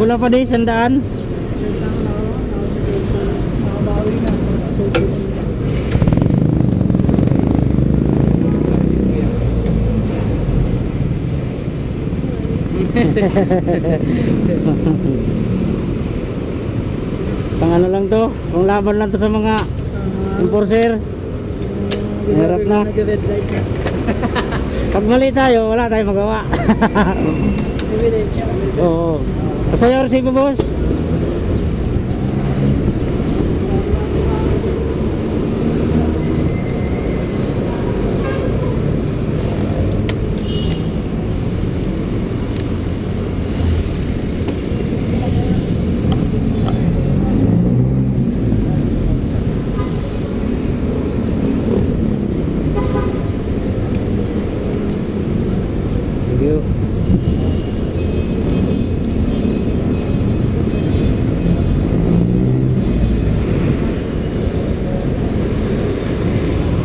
wala pa din, 100. Sir lang na ako. Nakabawi na. Susunod na. Pang ano lang to, kung laban lang to sa mga enforcer. Hirap na. Nag-red light na. Pag mali tayo, wala tayong magawa. Ebidensya. Oo. Pasaya resibo, boss.